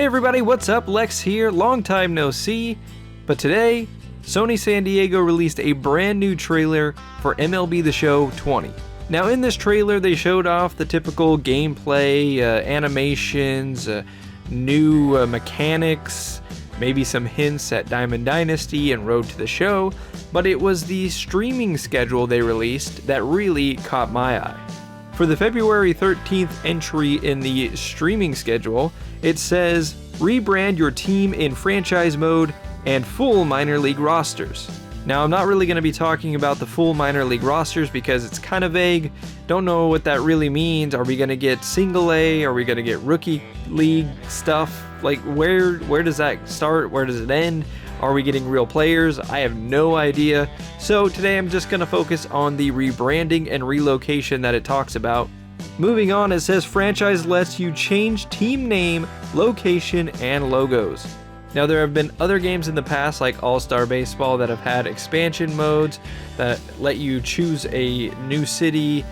Hey everybody, what's up? Lex here, long time no see. But today, Sony San Diego released a brand new trailer for MLB The Show 20. Now in this trailer, they showed off the typical gameplay, animations, new mechanics, maybe some hints at Diamond Dynasty and Road to the Show, but it was the streaming schedule they released that really caught my eye. For the February 13th entry in the streaming schedule, it says, rebrand your team in franchise mode and full minor league rosters. Now, I'm not really going to be talking about the full minor league rosters because it's kind of vague. Don't know what that really means. Are we going to get single A? Are we going to get rookie league stuff? Like, where does that start? Where does it end? Are we getting real players? I have no idea. So today I'm just going to focus on the rebranding and relocation that it talks about. Moving on, it says franchise lets you change team name, location, and logos. Now there have been other games in the past like All-Star Baseball that have had expansion modes that let you choose a new city,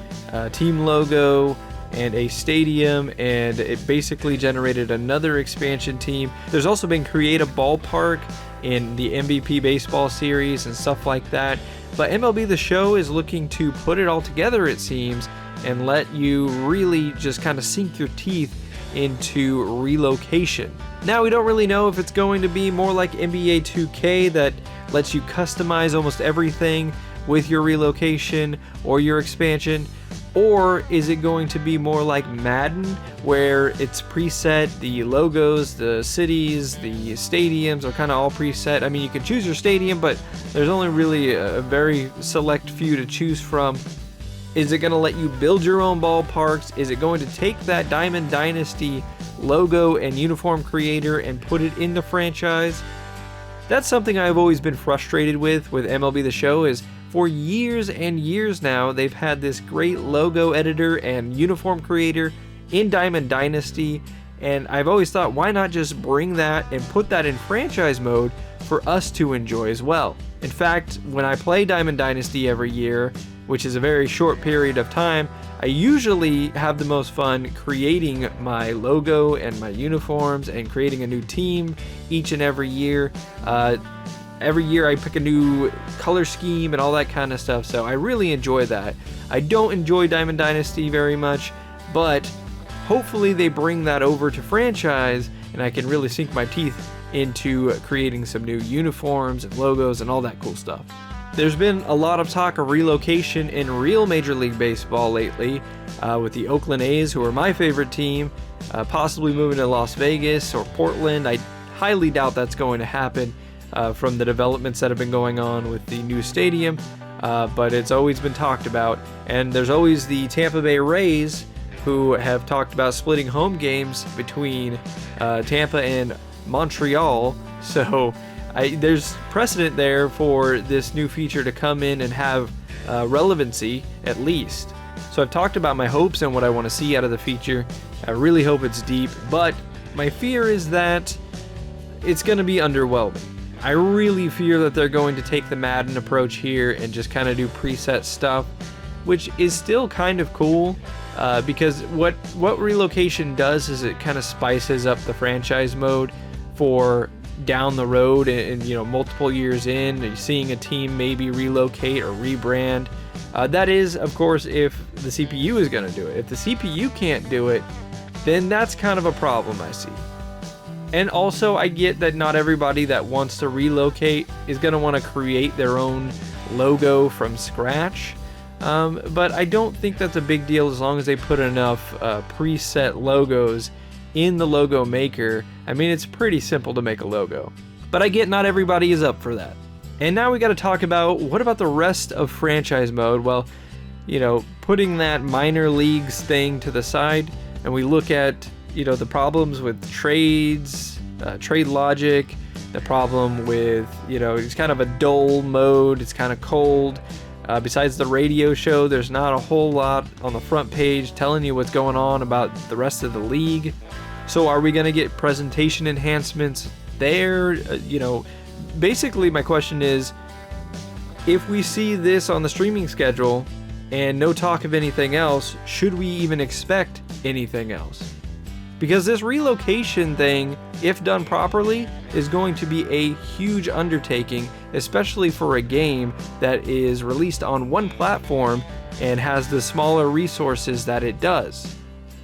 team logo, and a stadium, and it basically generated another expansion team. There's also been create a ballpark in the MVP baseball series and stuff like that. But MLB The Show is looking to put it all together, it seems, and let you really just kind of sink your teeth into relocation. Now, we don't really know if it's going to be more like NBA 2K that lets you customize almost everything with your relocation or your expansion, or is it going to be more like Madden where it's preset, the logos, the cities, the stadiums are kind of all preset. I mean, you can choose your stadium, but there's only really a very select few to choose from. Is it going to let you build your own ballparks? Is it going to take that Diamond Dynasty logo and uniform creator and put it in the franchise? That's something I've always been frustrated with MLB The Show is for years and years now, they've had this great logo editor and uniform creator in Diamond Dynasty, and I've always thought, why not just bring that and put that in franchise mode for us to enjoy as well? In fact, when I play Diamond Dynasty every year, which is a very short period of time, I usually have the most fun creating my logo and my uniforms and creating a new team each and every year. Every year I pick a new color scheme and all that kind of stuff, so I really enjoy that. I don't enjoy Diamond Dynasty very much, but hopefully they bring that over to franchise and I can really sink my teeth into creating some new uniforms and logos and all that cool stuff. There's been a lot of talk of relocation in real Major League Baseball lately, with the Oakland A's, who are my favorite team, possibly moving to Las Vegas or Portland. I highly doubt that's going to happen from the developments that have been going on with the new stadium, but it's always been talked about. And there's always the Tampa Bay Rays, who have talked about splitting home games between Tampa and Montreal, so there's precedent there for this new feature to come in and have relevancy, at least. So I've talked about my hopes and what I want to see out of the feature. I really hope it's deep, but my fear is that it's going to be underwhelming. I really fear that they're going to take the Madden approach here and just kind of do preset stuff, which is still kind of cool, because what relocation does is it kind of spices up the franchise mode for down the road and multiple years in, you're seeing a team maybe relocate or rebrand. That is, of course, if the CPU is going to do it. If the CPU can't do it, then that's kind of a problem I see. And also, I get that not everybody that wants to relocate is going to want to create their own logo from scratch. But I don't think that's a big deal as long as they put enough preset logos in the logo maker. I mean, it's pretty simple to make a logo. But I get not everybody is up for that. And now we got to talk about, what about the rest of franchise mode? Well, putting that minor leagues thing to the side, and we look at the problems with trades, trade logic, the problem with, it's kind of a dull mode, it's kind of cold. Besides the radio show, there's not a whole lot on the front page telling you what's going on about the rest of the league. So are we going to get presentation enhancements there? Basically my question is, if we see this on the streaming schedule and no talk of anything else, should we even expect anything else? Because this relocation thing if done properly, is going to be a huge undertaking, especially for a game that is released on one platform and has the smaller resources that it does.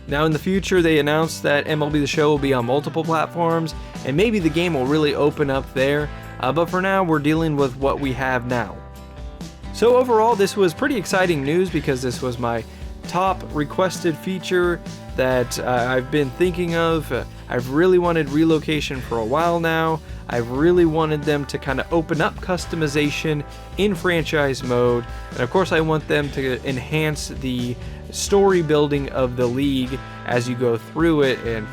Now in the future, they announced that MLB The Show will be on multiple platforms, and maybe the game will really open up there, but for now we're dealing with what we have now. So overall, this was pretty exciting news because this was my top requested feature that I've been thinking of. I've really wanted relocation for a while now. I've really wanted them to kind of open up customization in franchise mode, and of course I want them to enhance the story building of the league as you go through it, and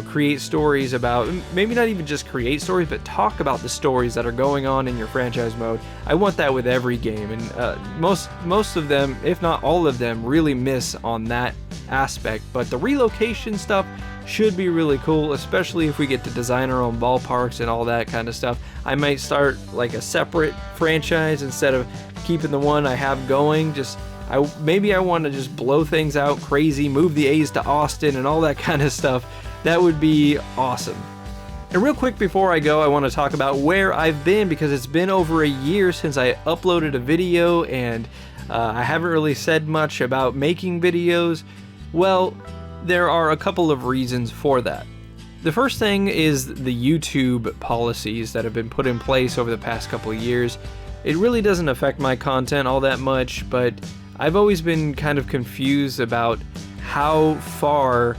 create stories about, maybe not even just create stories, but talk about the stories that are going on in your franchise mode. I want that with every game, and most of them, if not all of them, really miss on that aspect. But the relocation stuff should be really cool, especially if we get to design our own ballparks and all that kind of stuff. I might start like a separate franchise instead of keeping the one I have going. Maybe I want to just blow things out crazy, move the A's to Austin and all that kind of stuff. That would be awesome. And real quick before I go, I want to talk about where I've been, because it's been over a year since I uploaded a video, and I haven't really said much about making videos. Well, there are a couple of reasons for that. The first thing is the YouTube policies that have been put in place over the past couple of years. It really doesn't affect my content all that much, but I've always been kind of confused about how far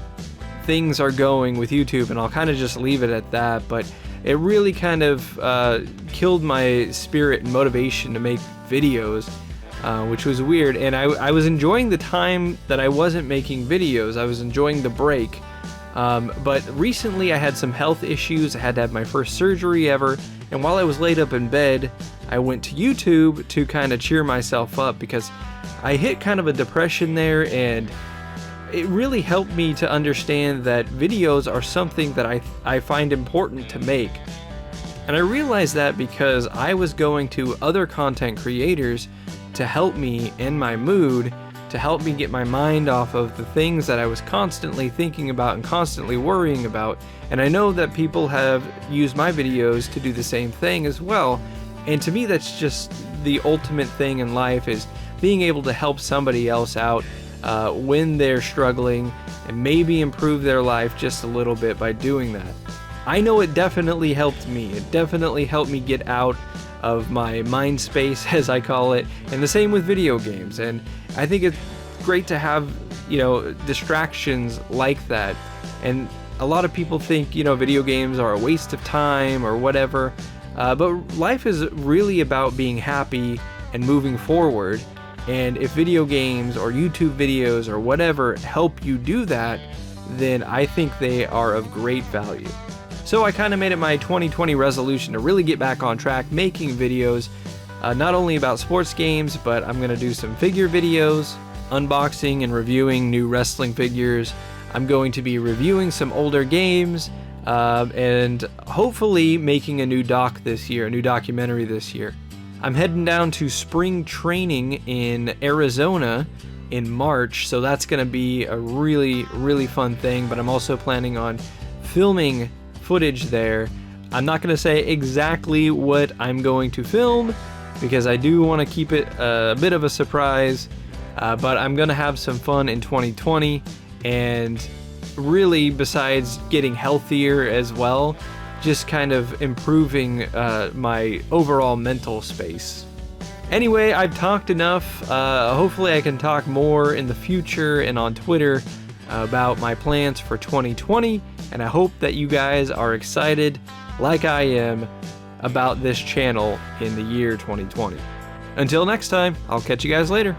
things are going with YouTube, and I'll kind of just leave it at that. But it really kind of killed my spirit and motivation to make videos, which was weird. And I was enjoying the time that I wasn't making videos. I was enjoying the break. But recently I had some health issues. I had to have my first surgery ever, and while I was laid up in bed, I went to YouTube to kind of cheer myself up, because I hit kind of a depression there, and it really helped me to understand that videos are something that I find important to make. And I realized that because I was going to other content creators to help me in my mood, to help me get my mind off of the things that I was constantly thinking about and constantly worrying about. And I know that people have used my videos to do the same thing as well. And to me, that's just the ultimate thing in life, is being able to help somebody else out when they're struggling, and maybe improve their life just a little bit by doing that. I know it definitely helped me. It definitely helped me get out of my mind space, as I call it, and the same with video games. And I think it's great to have, distractions like that. And a lot of people think, video games are a waste of time or whatever, but life is really about being happy and moving forward. And if video games or YouTube videos or whatever help you do that, then I think they are of great value. So I kind of made it my 2020 resolution to really get back on track making videos, not only about sports games, but I'm going to do some figure videos, unboxing and reviewing new wrestling figures. I'm going to be reviewing some older games, and hopefully making a new documentary this year. I'm heading down to spring training in Arizona in March, so that's going to be a really, really fun thing, but I'm also planning on filming footage there. I'm not going to say exactly what I'm going to film, because I do want to keep it a bit of a surprise, but I'm going to have some fun in 2020, and really, besides getting healthier as well, just kind of improving my overall mental space. Anyway, I've talked enough. Hopefully I can talk more in the future and on Twitter about my plans for 2020, and I hope that you guys are excited, like I am, about this channel in the year 2020. Until next time, I'll catch you guys later.